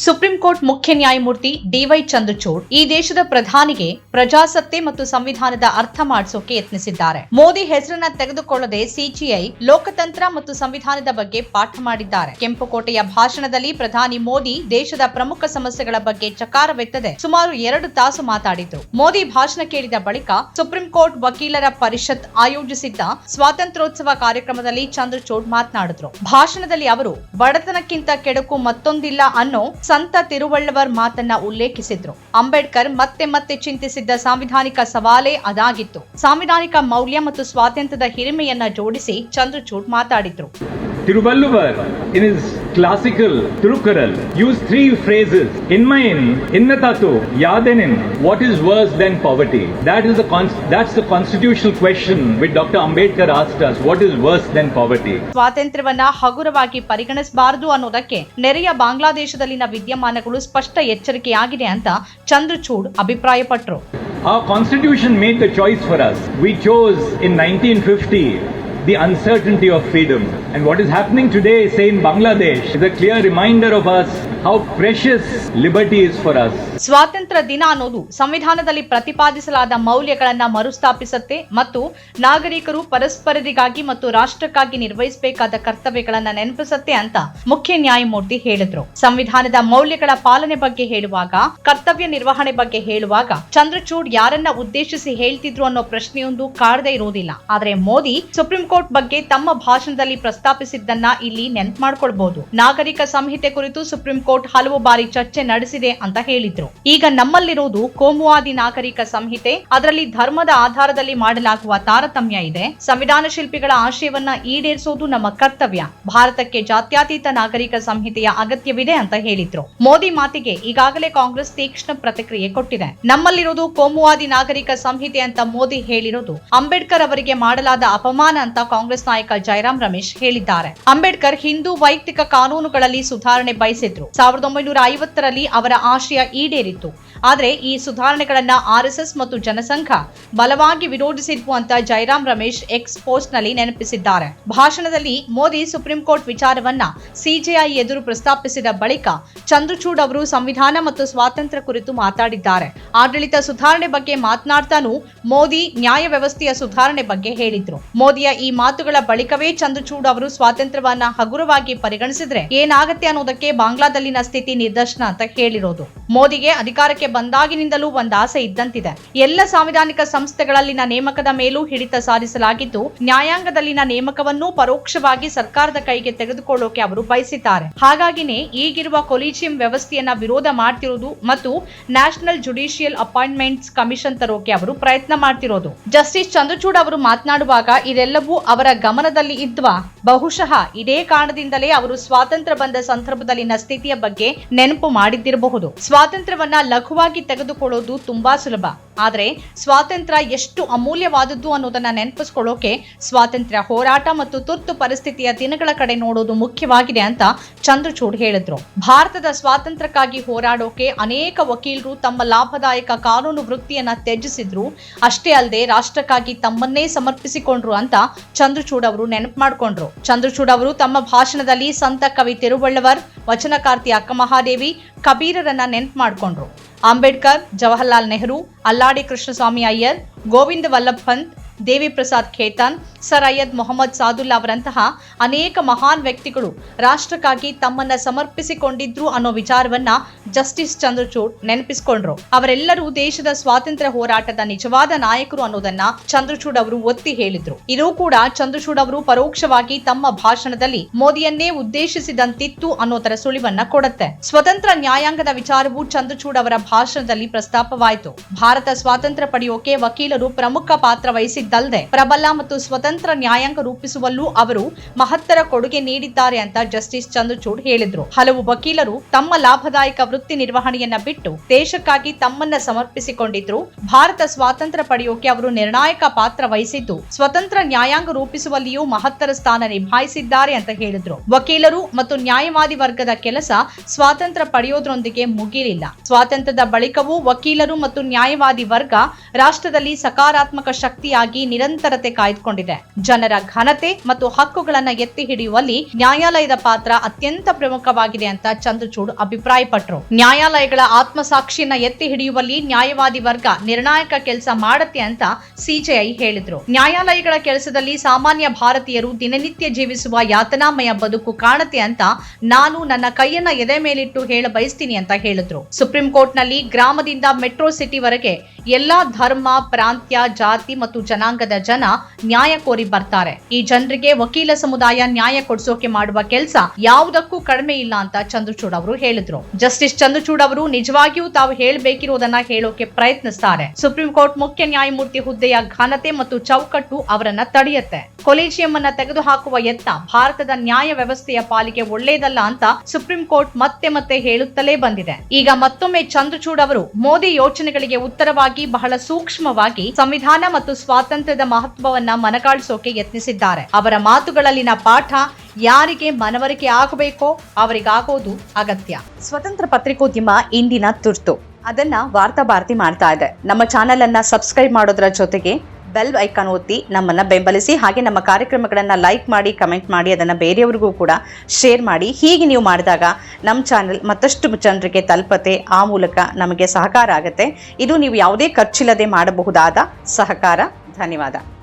Supreme court ಮುಖ್ಯ ನ್ಯಾಯಮೂರ್ತಿ D Y Chandrachud ಈ ದೇಶದ ಪ್ರಧಾನಿಗೆ ಪ್ರಜಾಸತ್ತೆ ಮತ್ತು ಸಂವಿಧಾನದ ಅರ್ಥ ಮಾಡಿಸೋಕೆ ಯತ್ನಿಸಿದ್ದಾರೆ. ಮೋದಿ ಹೆಸರನ್ನ ತೆಗೆದುಕೊಳ್ಳದೆ ಸಿಜಿಐ ಲೋಕತಂತ್ರ ಮತ್ತು ಸಂವಿಧಾನದ ಬಗ್ಗೆ ಪಾಠ ಮಾಡಿದ್ದಾರೆ. ಕೆಂಪುಕೋಟೆಯ ಭಾಷಣದಲ್ಲಿ ಪ್ರಧಾನಿ ಮೋದಿ ದೇಶದ ಪ್ರಮುಖ ಸಮಸ್ಯೆಗಳ ಬಗ್ಗೆ ಚಕಾರವೆತ್ತದೆ ಸುಮಾರು 2 ತಾಸು ಮಾತಾಡಿದ್ರು. ಮೋದಿ ಭಾಷಣ ಕೇಳಿದ ಬಳಿಕ ಸುಪ್ರೀಂ ಕೋರ್ಟ್ ವಕೀಲರ ಪರಿಷತ್ ಆಯೋಜಿಸಿದ್ದ ಸ್ವಾತಂತ್ರ್ಯೋತ್ಸವ ಕಾರ್ಯಕ್ರಮದಲ್ಲಿ ಚಂದ್ರಚೂಡ್ ಮಾತನಾಡಿದ್ರು. ಭಾಷಣದಲ್ಲಿ ಅವರು ಬಡತನಕ್ಕಿಂತ ಕೆಡುಕು ಮತ್ತೊಂದಿಲ್ಲ ಅನ್ನೋ ಸಂತ ತಿರುವಳ್ಳವರ್ ಮಾತನ್ನ ಉಲ್ಲೇಖಿಸಿದ್ರು. ಅಂಬೇಡ್ಕರ್ ಮತ್ತೆ ಚಿಂತಿಸಿದ್ದ ಸಾಂವಿಧಾನಿಕ ಸವಾಲೇ ಅದಾಗಿತ್ತು. ಸಾಂವಿಧಾನಿಕ ಮೌಲ್ಯ ಮತ್ತು ಸ್ವಾತಂತ್ರ್ಯದ ಹಿರಿಮೆಯನ್ನ ಜೋಡಿಸಿ ಚಂದ್ರಚೂಡ್ ಮಾತಾಡಿದ್ರು. Tiruvalluvar, in his classical Tirukural, used 3 phrases. Inmayin, innatatu, yadenin, what is worse than poverty? That's the constitutional question which Dr. Ambedkar asked us. What is worse than poverty? ಸ್ವಾತಂತ್ರ್ಯವನ್ನ ಹಗುರವಾಗಿ ಪರಿಗಣಿಸಬಾರದು ಅನ್ನೋದಕ್ಕೆ ನೆರೆಯ ಬಾಂಗ್ಲಾದೇಶದಲ್ಲಿನ ವಿದ್ಯಮಾನಗಳು ಸ್ಪಷ್ಟ ಎಚ್ಚರಿಕೆಯಾಗಿದೆ ಅಂತ ಚಂದ್ರಚೂಡ್ ಅಭಿಪ್ರಾಯಪಟ್ಟರು. Our constitution made the choice for us. We chose in 1950 the uncertainty of freedom. And what is happening today, say in Bangladesh, is a clear reminder of us how precious liberty is for us. ಸ್ವಾತಂತ್ರ್ಯ ದಿನ ಅನ್ನೋದು ಸಂವಿಧಾನದಲ್ಲಿ ಪ್ರತಿಪಾದಿಸಲಾದ ಮೌಲ್ಯಗಳನ್ನ ಮರುಸ್ಥಾಪಿಸುತ್ತೆ ಮತ್ತು ನಾಗರಿಕರು ಪರಸ್ಪರರಿಗಾಗಿ ಮತ್ತು ರಾಷ್ಟ್ರಕ್ಕಾಗಿ ನಿರ್ವಹಿಸಬೇಕಾದ ಕರ್ತವ್ಯಗಳನ್ನ ನೆನಪಿಸುತ್ತೆ ಅಂತ ಮುಖ್ಯ ನ್ಯಾಯಮೂರ್ತಿ ಹೇಳಿದ್ರು. ಸಂವಿಧಾನದ ಮೌಲ್ಯಗಳ ಪಾಲನೆ ಬಗ್ಗೆ ಹೇಳುವಾಗ, ಕರ್ತವ್ಯ ನಿರ್ವಹಣೆ ಬಗ್ಗೆ ಹೇಳುವಾಗ ಚಂದ್ರಚೂಡ್ ಯಾರನ್ನ ಉದ್ದೇಶಿಸಿ ಹೇಳ್ತಿದ್ರು ಅನ್ನೋ ಪ್ರಶ್ನೆಯೊಂದು ಕಾಡದೇ ಇರೋದಿಲ್ಲ. ಆದ್ರೆ ಮೋದಿ ಸುಪ್ರೀಂ ಕೋರ್ಟ್ ಬಗ್ಗೆ ತಮ್ಮ ಭಾಷಣದಲ್ಲಿ ಪ್ರಸ್ತಾಪಿಸಿದ್ದನ್ನ ಇಲ್ಲಿ ನೆನಪು ಮಾಡ್ಕೊಳ್ಬಹುದು. ನಾಗರಿಕ ಸಂಹಿತೆ ಕುರಿತು ಸುಪ್ರೀಂ ಕೋರ್ಟ್ ಹಲವು ಬಾರಿ ಚರ್ಚೆ ನಡೆಸಿದೆ ಅಂತ ಹೇಳಿದ್ರು. ಈಗ ನಮ್ಮಲ್ಲಿರೋದು ಕೋಮುವಾದಿ ನಾಗರಿಕ ಸಂಹಿತೆ. ಅದರಲ್ಲಿ ಧರ್ಮದ ಆಧಾರದಲ್ಲಿ ಮಾಡಲಾಗುವ ತಾರತಮ್ಯ ಇದೆ. ಸಂವಿಧಾನ ಶಿಲ್ಪಿಗಳ ಆಶಯವನ್ನ ಈಡೇರಿಸೋದು ನಮ್ಮ ಕರ್ತವ್ಯ. ಭಾರತಕ್ಕೆ ಜಾತ್ಯತೀತ ನಾಗರಿಕ ಸಂಹಿತೆಯ ಅಗತ್ಯವಿದೆ ಅಂತ ಹೇಳಿದ್ರು. ಮೋದಿ ಮಾತಿಗೆ ಈಗಾಗಲೇ ಕಾಂಗ್ರೆಸ್ ತೀಕ್ಷ್ಣ ಪ್ರತಿಕ್ರಿಯೆ ಕೊಟ್ಟಿದೆ. ನಮ್ಮಲ್ಲಿರೋದು ಕೋಮುವಾದಿ ನಾಗರಿಕ ಸಂಹಿತೆ ಅಂತ ಮೋದಿ ಹೇಳಿರೋದು ಅಂಬೇಡ್ಕರ್ ಅವರಿಗೆ ಮಾಡಲಾದ ಅಪಮಾನ ಅಂತ ಕಾಂಗ್ರೆಸ್ ನಾಯಕ ಜೈರಾಮ್ ರಮೇಶ್ ಹೇಳಿದ್ದಾರೆ. ಅಂಬೇಡ್ಕರ್ ಹಿಂದೂ ವೈಯಕ್ತಿಕ ಕಾನೂನುಗಳಲ್ಲಿ ಸುಧಾರಣೆ ಬಯಸಿದ್ರು. 1950ರಲ್ಲಿ ಅವರ ಆಶಯ ಈಡೇರಿತ್ತು. ಆದ್ರೆ ಈ ಸುಧಾರಣೆಗಳನ್ನ ಆರ್ಎಸ್ಎಸ್ ಮತ್ತು ಜನಸಂಘ ಬಲವಾಗಿ ವಿರೋಧಿಸಿದ್ವು ಅಂತ ಜೈರಾಮ್ ರಮೇಶ್ ಎಕ್ಸ್ ಪೋಸ್ಟ್ ನಲ್ಲಿ ನೆನಪಿಸಿದ್ದಾರೆ. ಭಾಷಣದಲ್ಲಿ ಮೋದಿ ಸುಪ್ರೀಂ ಕೋರ್ಟ್ ವಿಚಾರವನ್ನ ಸಿಜೆಐ ಎದುರು ಪ್ರಸ್ತಾಪಿಸಿದ ಬಳಿಕ ಚಂದ್ರಚೂಡ್ ಅವರು ಸಂವಿಧಾನ ಮತ್ತು ಸ್ವಾತಂತ್ರ್ಯ ಕುರಿತು ಮಾತಾಡಿದ್ದಾರೆ. ಆಡಳಿತ ಸುಧಾರಣೆ ಬಗ್ಗೆ ಮಾತನಾಡ್ತಾನೂ ಮೋದಿ ನ್ಯಾಯ ವ್ಯವಸ್ಥೆಯ ಸುಧಾರಣೆ ಬಗ್ಗೆ ಹೇಳಿದ್ರು. ಮೋದಿಯ ಈ ಮಾತುಗಳ ಬಳಿಕವೇ ಚಂದ್ರಚೂಡ್ ಅವರು ಸ್ವಾತಂತ್ರ್ಯವನ್ನ ಹಗುರವಾಗಿ ಪರಿಗಣಿಸಿದ್ರೆ ಏನಾಗತ್ತೆ ಅನ್ನೋದಕ್ಕೆ ಬಾಂಗ್ಲಾದಲ್ಲಿನ ಸ್ಥಿತಿ ನಿದರ್ಶನ ಅಂತ ಹೇಳಿರೋದು. ಮೋದಿಗೆ ಅಧಿಕಾರಕ್ಕೆ ಬಂದಾಗಿನಿಂದಲೂ ಒಂದು ಆಸೆ ಇದ್ದಂತಿದೆ. ಎಲ್ಲ ಸಾಂವಿಧಾನಿಕ ಸಂಸ್ಥೆಗಳಲ್ಲಿನ ನೇಮಕದ ಮೇಲೂ ಹಿಡಿತ ಸಾಧಿಸಲಾಗಿದ್ದು, ನ್ಯಾಯಾಂಗದಲ್ಲಿನ ನೇಮಕವನ್ನು ಪರೋಕ್ಷವಾಗಿ ಸರ್ಕಾರದ ಕೈಗೆ ತೆಗೆದುಕೊಳ್ಳೋಕೆ ಅವರು ಬಯಸಿದ್ದಾರೆ. ಹಾಗಾಗಿನೇ ಈಗಿರುವ ಕೊಲಿಜಿಯಂ ವ್ಯವಸ್ಥೆಯನ್ನ ವಿರೋಧ ಮಾಡ್ತಿರೋದು ಮತ್ತು ನ್ಯಾಷನಲ್ ಜುಡಿಷಿಯಲ್ ಅಪಾಯಿಂಟ್ಮೆಂಟ್ಸ್ ಕಮಿಷನ್ ತರೋಕೆ ಅವರು ಪ್ರಯತ್ನ ಮಾಡ್ತಿರೋದು. ಜಸ್ಟಿಸ್ ಚಂದ್ರಚೂಡ್ ಅವರು ಮಾತನಾಡುವಾಗ ಇದೆಲ್ಲವೂ ಅವರ ಗಮನದಲ್ಲಿ ಇದ್ವಾ? ಬಹುಶಃ ಇದೇ ಕಾರಣದಿಂದಲೇ ಅವರು ಸ್ವಾತಂತ್ರ್ಯ ಬಂದ ಸಂದರ್ಭದಲ್ಲಿನ ಸ್ಥಿತಿಯ ಬಗ್ಗೆ ನೆನಪು ಮಾಡಿದ್ದಿರಬಹುದು. ಸ್ವಾತಂತ್ರ್ಯವನ್ನ ಲಘುವಾಗಿ ತೆಗೆದುಕೊಳ್ಳೋದು ತುಂಬಾ ಸುಲಭ. ಆದ್ರೆ ಸ್ವಾತಂತ್ರ್ಯ ಎಷ್ಟು ಅಮೂಲ್ಯವಾದದ್ದು ಅನ್ನೋದನ್ನ ನೆನಪಿಸ್ಕೊಳ್ಳೋಕೆ ಸ್ವಾತಂತ್ರ್ಯ ಹೋರಾಟ ಮತ್ತು ತುರ್ತು ಪರಿಸ್ಥಿತಿಯ ದಿನಗಳ ಕಡೆ ನೋಡೋದು ಮುಖ್ಯವಾಗಿದೆ ಅಂತ ಚಂದ್ರಚೂಡ್ ಹೇಳಿದ್ರು. ಭಾರತದ ಸ್ವಾತಂತ್ರ್ಯಕ್ಕಾಗಿ ಹೋರಾಡೋಕೆ ಅನೇಕ ವಕೀಲರು ತಮ್ಮ ಲಾಭದಾಯಕ ಕಾನೂನು ವೃತ್ತಿಯನ್ನ ತ್ಯಜಿಸಿದ್ರು. ಅಷ್ಟೇ ಅಲ್ಲದೆ ರಾಷ್ಟ್ರಕ್ಕಾಗಿ ತಮ್ಮನ್ನೇ ಸಮರ್ಪಿಸಿಕೊಂಡ್ರು ಅಂತ ಚಂದ್ರಚೂಡ್ ಅವರು ನೆನಪು ಮಾಡಿಕೊಂಡ್ರು. ಚಂದ್ರಚೂಡ್ ಅವರು ತಮ್ಮ ಭಾಷಣದಲ್ಲಿ ಸಂತ ಕವಿ ತಿರುವಳ್ಳವರ್, ವಚನಕಾರ್ತಿ ಅಕ್ಕಮಹಾದೇವಿ, ಕಬೀರರನ್ನ ನೆನಪು ಮಾಡಿಕೊಂಡ್ರು. ಅಂಬೇಡ್ಕರ್, ಜವಾಹರ್ಲಾಲ್ ನೆಹರು, ಅಲ್ಲಾಡಿ ಕೃಷ್ಣಸ್ವಾಮಿ ಅಯ್ಯರ್, ಗೋವಿಂದ ವಲ್ಲಭ ಪಂತ್, ದೇವಿ ಪ್ರಸಾದ್ ಖೇತಾನ್, ಸರ್ ಅಯ್ಯದ್ ಮೊಹಮ್ಮದ್ ಸಾದುಲ್ಲಾ ಅವರಂತಹ ಅನೇಕ ಮಹಾನ್ ವ್ಯಕ್ತಿಗಳು ರಾಷ್ಟ್ರಕ್ಕಾಗಿ ತಮ್ಮನ್ನ ಸಮರ್ಪಿಸಿಕೊಂಡಿದ್ರು ಅನ್ನೋ ವಿಚಾರವನ್ನ ಜಸ್ಟಿಸ್ ಚಂದ್ರಚೂಡ್ ನೆನಪಿಸಿಕೊಂಡ್ರು. ಅವರೆಲ್ಲರೂ ದೇಶದ ಸ್ವಾತಂತ್ರ್ಯ ಹೋರಾಟದ ನಿಜವಾದ ನಾಯಕರು ಅನ್ನೋದನ್ನ ಚಂದ್ರಚೂಡ್ ಅವರು ಒತ್ತಿ ಹೇಳಿದ್ರು. ಇದು ಕೂಡ ಚಂದ್ರಚೂಡ್ ಅವರು ಪರೋಕ್ಷವಾಗಿ ತಮ್ಮ ಭಾಷಣದಲ್ಲಿ ಮೋದಿಯನ್ನೇ ಉದ್ದೇಶಿಸಿದಂತಿತ್ತು ಅನ್ನೋದರ ಸುಳಿವನ್ನ ಕೊಡುತ್ತೆ. ಸ್ವತಂತ್ರ ನ್ಯಾಯಾಂಗದ ವಿಚಾರವು ಚಂದ್ರಚೂಡ್ ಅವರ ಭಾಷಣದಲ್ಲಿ ಪ್ರಸ್ತಾಪವಾಯಿತು. ಭಾರತ ಸ್ವಾತಂತ್ರ್ಯ ಪಡೆಯೋಕೆ ವಕೀಲರು ಪ್ರಮುಖ ಪಾತ್ರ ವಹಿಸಿದ್ದಲ್ಲದೆ ಪ್ರಬಲ ಮತ್ತು ಸ್ವತಂತ್ರ ನ್ಯಾಯಾಂಗ ರೂಪಿಸುವಲ್ಲೂ ಅವರು ಮಹತ್ತರ ಕೊಡುಗೆ ನೀಡಿದ್ದಾರೆ ಅಂತ ಜಸ್ಟಿಸ್ ಚಂದ್ರಚೂಡ್ ಹೇಳಿದ್ರು. ಹಲವು ವಕೀಲರು ತಮ್ಮ ಲಾಭದಾಯಕ ವೃತ್ತಿ ನಿರ್ವಹಣೆಯನ್ನ ಬಿಟ್ಟು ದೇಶಕ್ಕಾಗಿ ತಮ್ಮನ್ನ ಸಮರ್ಪಿಸಿಕೊಂಡಿದ್ರು. ಭಾರತ ಸ್ವಾತಂತ್ರ್ಯ ಪಡೆಯೋಕೆ ಅವರು ನಿರ್ಣಾಯಕ ಪಾತ್ರ ವಹಿಸಿದ್ದು, ಸ್ವತಂತ್ರ ನ್ಯಾಯಾಂಗ ರೂಪಿಸುವಲ್ಲಿಯೂ ಮಹತ್ತರ ಸ್ಥಾನ ನಿಭಾಯಿಸಿದ್ದಾರೆ ಅಂತ ಹೇಳಿದ್ರು. ವಕೀಲರು ಮತ್ತು ನ್ಯಾಯವಾದಿ ವರ್ಗದ ಕೆಲಸ ಸ್ವಾತಂತ್ರ್ಯ ಪಡೆಯೋದ್ರೊಂದಿಗೆ ಮುಗಿಲಿಲ್ಲ. ಸ್ವಾತಂತ್ರ್ಯದ ಬಳಿಕವೂ ವಕೀಲರು ಮತ್ತು ನ್ಯಾಯವಾದಿ ವರ್ಗ ರಾಷ್ಟ್ರದಲ್ಲಿ ಸಕಾರಾತ್ಮಕ ಶಕ್ತಿಯಾಗಿ ನಿರಂತರತೆ ಕಾಯ್ದುಕೊಂಡಿದೆ. ಹೇಳಿದ್ದಾರೆ. ಜನರ ಘನತೆ ಮತ್ತು ಹಕ್ಕುಗಳನ್ನ ಎತ್ತಿ ಹಿಡಿಯುವಲ್ಲಿ ನ್ಯಾಯಾಲಯದ ಪಾತ್ರ ಅತ್ಯಂತ ಪ್ರಮುಖವಾಗಿದೆ ಅಂತ ಚಂದ್ರಚೂಡ್ ಅಭಿಪ್ರಾಯಪಟ್ಟರು. ನ್ಯಾಯಾಲಯಗಳ ಆತ್ಮಸಾಕ್ಷಿಯನ್ನ ಎತ್ತಿ ಹಿಡಿಯುವಲ್ಲಿ ನ್ಯಾಯವಾದಿ ವರ್ಗ ನಿರ್ಣಾಯಕ ಕೆಲಸ ಮಾಡುತ್ತೆ ಅಂತ ಸಿಜೆಐ ಹೇಳಿದ್ರು. ನ್ಯಾಯಾಲಯಗಳ ಕೆಲಸದಲ್ಲಿ ಸಾಮಾನ್ಯ ಭಾರತೀಯರು ದಿನನಿತ್ಯ ಜೀವಿಸುವ ಯಾತನಾಮಯ ಬದುಕು ಕಾಣುತ್ತೆ ಅಂತ ನಾನು ನನ್ನ ಕೈಯನ್ನ ಎದೆ ಮೇಲಿಟ್ಟು ಹೇಳ ಬಯಸ್ತೀನಿ ಅಂತ ಹೇಳಿದ್ರು. ಸುಪ್ರೀಂ ಕೋರ್ಟ್ ನಲ್ಲಿ ಗ್ರಾಮದಿಂದ ಮೆಟ್ರೋ ಸಿಟಿವರೆಗೆ ಎಲ್ಲಾ ಧರ್ಮ, ಪ್ರಾಂತ್ಯ, ಜಾತಿ ಮತ್ತು ಜನಾಂಗದ ಜನ ನ್ಯಾಯ ಕೋರಿ ಬರ್ತಾರೆ. ಈ ಜನರಿಗೆ ವಕೀಲ ಸಮುದಾಯ ನ್ಯಾಯ ಕೊಡಿಸೋಕೆ ಮಾಡುವ ಕೆಲಸ ಯಾವುದಕ್ಕೂ ಕಡಿಮೆ ಇಲ್ಲ ಅಂತ ಚಂದ್ರಚೂಡ್ ಅವರು ಹೇಳಿದ್ರು. ಜಸ್ಟಿಸ್ ಚಂದ್ರಚೂಡ್ ಅವರು ನಿಜವಾಗಿಯೂ ತಾವು ಹೇಳಬೇಕಿರುವುದನ್ನ ಹೇಳೋಕೆ ಪ್ರಯತ್ನಿಸ್ತಾರೆ. ಸುಪ್ರೀಂ ಕೋರ್ಟ್ ಮುಖ್ಯ ನ್ಯಾಯಮೂರ್ತಿ ಹುದ್ದೆಯ ಘನತೆ ಮತ್ತು ಚೌಕಟ್ಟು ಅವರನ್ನ ತಡೆಯುತ್ತೆ. ಕೊಲಿಜಿಯಂ ಅನ್ನ ತೆಗೆದುಹಾಕುವ ಯತ್ನ ಭಾರತದ ನ್ಯಾಯ ವ್ಯವಸ್ಥೆಯ ಪಾಲಿಗೆ ಒಳ್ಳೆಯದಲ್ಲ ಅಂತ ಸುಪ್ರೀಂ ಕೋರ್ಟ್ ಮತ್ತೆ ಮತ್ತೆ ಹೇಳುತ್ತಲೇ ಬಂದಿದೆ. ಈಗ ಮತ್ತೊಮ್ಮೆ ಚಂದ್ರಚೂಡ್ ಅವರು ಮೋದಿ ಯೋಚನೆಗಳಿಗೆ ಉತ್ತರವಾಗಿ ಬಹಳ ಸೂಕ್ಷ್ಮವಾಗಿ ಸಂವಿಧಾನ ಮತ್ತು ಸ್ವಾತಂತ್ರ್ಯದ ಮಹತ್ವವನ್ನ ಮನಗಾಣಿಸೋಕೆ ಯತ್ನಿಸಿದ್ದಾರೆ. ಅವರ ಮಾತುಗಳಲ್ಲಿನ ಪಾಠ ಯಾರಿಗೆ ಮನವರಿಕೆ ಆಗಬೇಕೋ ಅವರಿಗಾಗೋದು ಅಗತ್ಯ. ಸ್ವತಂತ್ರ ಪತ್ರಿಕೋದ್ಯಮ ಇಂದಿನ ತುರ್ತು. ಅದನ್ನ ವಾರ್ತಾ ಭಾರತಿ ಮಾಡ್ತಾ ಇದೆ. ನಮ್ಮ ಚಾನೆಲ್ ಅನ್ನ ಸಬ್ಸ್ಕ್ರೈಬ್ ಮಾಡೋದ್ರ ಜೊತೆಗೆ ಬೆಲ್ ಐಕಾನ್ ಒತ್ತಿ ನಮ್ಮನ್ನ ಬೆಂಬಲಿಸಿ. ಹಾಗೆ ನಮ್ಮ ಕಾರ್ಯಕ್ರಮಗಳನ್ನ ಲೈಕ್ ಮಾಡಿ, ಕಮೆಂಟ್ ಮಾಡಿ, ಅದನ್ನ ಬೇರೆಯವರಿಗೂ ಕೂಡ ಶೇರ್ ಮಾಡಿ. ಹೀಗೆ ನೀವು ಮಾಡಿದಾಗ ನಮ್ಮ ಚಾನೆಲ್ ಮತ್ತಷ್ಟು ಜನರಿಗೆ ತಲುಪತ್ತೆ. ಆ ಮೂಲಕ ನಮಗೆ ಸಹಕಾರ ಆಗುತ್ತೆ. ಇದು ನೀವು ಯಾವುದೇ ಖರ್ಚಿಲ್ಲದೆ ಮಾಡಬಹುದಾದ ಸಹಕಾರ. ಧನ್ಯವಾದ.